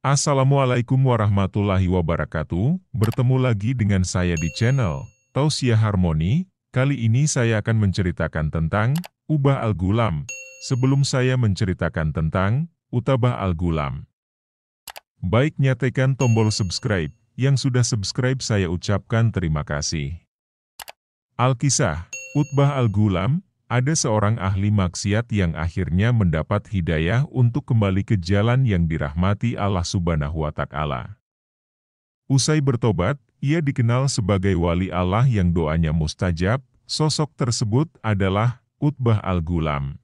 Assalamualaikum warahmatullahi wabarakatuh. Bertemu lagi dengan saya di channel Tausiah Harmoni. Kali ini saya akan menceritakan tentang Utbah Al-Ghulam. Sebelum saya menceritakan tentang Utbah Al-Ghulam, baik nyalakan tombol subscribe. Yang sudah subscribe saya ucapkan terima kasih. Alkisah Utbah Al-Ghulam. Ada seorang ahli maksiat yang akhirnya mendapat hidayah untuk kembali ke jalan yang dirahmati Allah Subhanahu wa Ta'ala. Usai bertobat, ia dikenal sebagai wali Allah yang doanya mustajab. Sosok tersebut adalah Utbah Al-Ghulam.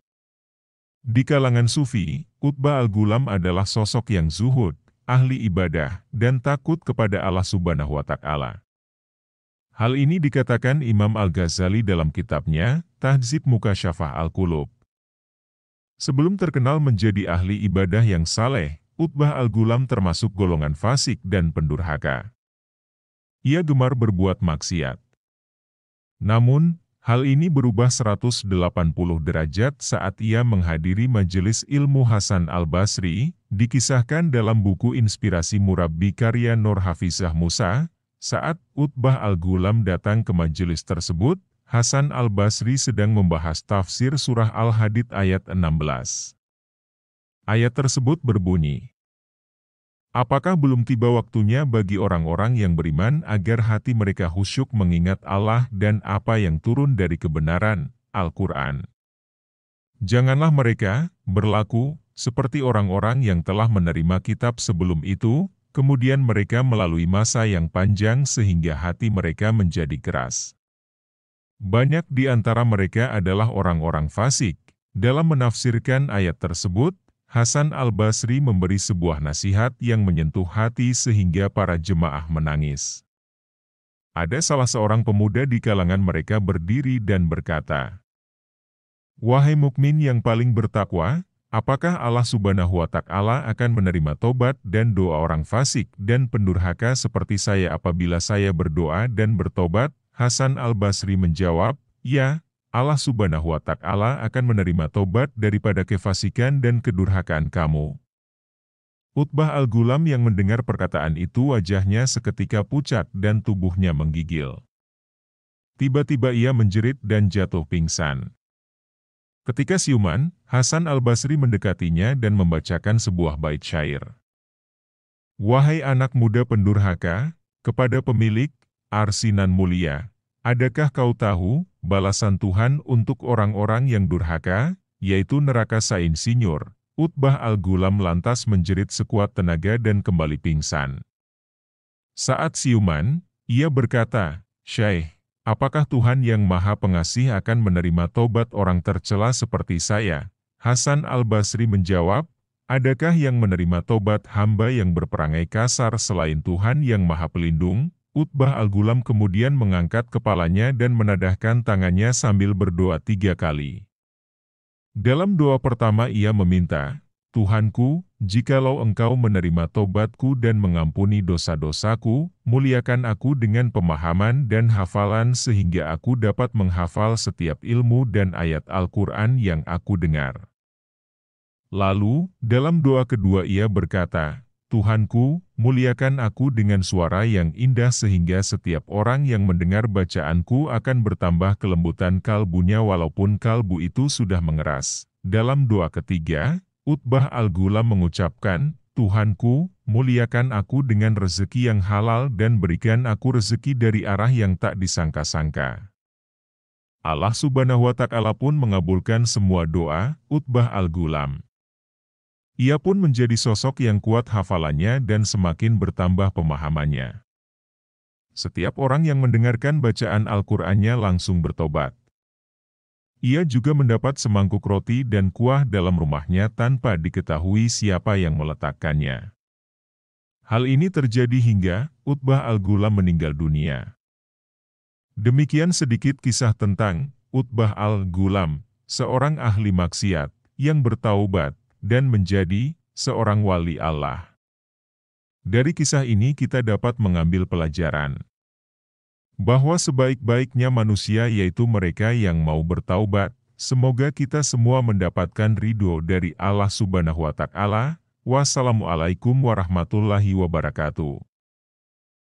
Di kalangan sufi, Utbah Al-Ghulam adalah sosok yang zuhud, ahli ibadah, dan takut kepada Allah Subhanahu wa Ta'ala. Hal ini dikatakan Imam Al-Ghazali dalam kitabnya, Tahdzib Mukasyafah Al-Qulub. Sebelum terkenal menjadi ahli ibadah yang saleh, Utbah Al-Ghulam termasuk golongan fasik dan pendurhaka. Ia gemar berbuat maksiat. Namun, hal ini berubah 180 derajat saat ia menghadiri majelis ilmu Hasan Al-Basri, dikisahkan dalam buku Inspirasi Murabbi karya Nur Hafizah Musa. Saat Utbah Al-Ghulam datang ke majelis tersebut, Hasan Al-Basri sedang membahas tafsir surah Al-Hadid ayat 16. Ayat tersebut berbunyi, "Apakah belum tiba waktunya bagi orang-orang yang beriman agar hati mereka khusyuk mengingat Allah dan apa yang turun dari kebenaran, Al-Quran? Janganlah mereka berlaku seperti orang-orang yang telah menerima kitab sebelum itu, kemudian mereka melalui masa yang panjang sehingga hati mereka menjadi keras. Banyak di antara mereka adalah orang-orang fasik." Dalam menafsirkan ayat tersebut, Hasan Al-Basri memberi sebuah nasihat yang menyentuh hati sehingga para jemaah menangis. Ada salah seorang pemuda di kalangan mereka berdiri dan berkata, "Wahai mukmin yang paling bertakwa, apakah Allah Subhanahu wa Ta'ala akan menerima tobat dan doa orang fasik dan pendurhaka seperti saya apabila saya berdoa dan bertobat?" Hasan Al-Basri menjawab, "Ya, Allah Subhanahu wa Ta'ala akan menerima tobat daripada kefasikan dan kedurhakaan kamu." Utbah Al-Ghulam yang mendengar perkataan itu wajahnya seketika pucat dan tubuhnya menggigil. Tiba-tiba ia menjerit dan jatuh pingsan. Ketika siuman, Hasan Al-Basri mendekatinya dan membacakan sebuah bait syair. "Wahai anak muda pendurhaka, kepada pemilik arsinan mulia, adakah kau tahu balasan Tuhan untuk orang-orang yang durhaka, yaitu neraka Sainsinyur?" Utbah Al-Ghulam lantas menjerit sekuat tenaga dan kembali pingsan. Saat siuman, ia berkata, "Syekh, apakah Tuhan yang Maha Pengasih akan menerima tobat orang tercela seperti saya?" Hasan Al-Basri menjawab, "Adakah yang menerima tobat hamba yang berperangai kasar selain Tuhan yang Maha Pelindung?" Utbah Al-Ghulam kemudian mengangkat kepalanya dan menadahkan tangannya sambil berdoa 3 kali. Dalam doa pertama ia meminta, "Tuhanku, jikalau Engkau menerima tobatku dan mengampuni dosa-dosaku, muliakan aku dengan pemahaman dan hafalan sehingga aku dapat menghafal setiap ilmu dan ayat Al-Quran yang aku dengar." Lalu, dalam doa kedua ia berkata, "Tuhanku, muliakan aku dengan suara yang indah sehingga setiap orang yang mendengar bacaanku akan bertambah kelembutan kalbunya walaupun kalbu itu sudah mengeras." Dalam doa ketiga, Utbah Al-Ghulam mengucapkan, "Tuhanku, muliakan aku dengan rezeki yang halal dan berikan aku rezeki dari arah yang tak disangka-sangka." Allah Subhanahu wa Ta'ala pun mengabulkan semua doa Utbah Al-Ghulam. Ia pun menjadi sosok yang kuat hafalannya dan semakin bertambah pemahamannya. Setiap orang yang mendengarkan bacaan Al-Qur'annya langsung bertobat. Ia juga mendapat semangkuk roti dan kuah dalam rumahnya tanpa diketahui siapa yang meletakkannya. Hal ini terjadi hingga Utbah Al-Ghulam meninggal dunia. Demikian sedikit kisah tentang Utbah Al-Ghulam, seorang ahli maksiat yang bertaubat dan menjadi seorang wali Allah. Dari kisah ini kita dapat mengambil pelajaran bahwa sebaik-baiknya manusia yaitu mereka yang mau bertaubat. Semoga kita semua mendapatkan ridho dari Allah Subhanahu wa Ta'ala. Wassalamualaikum warahmatullahi wabarakatuh.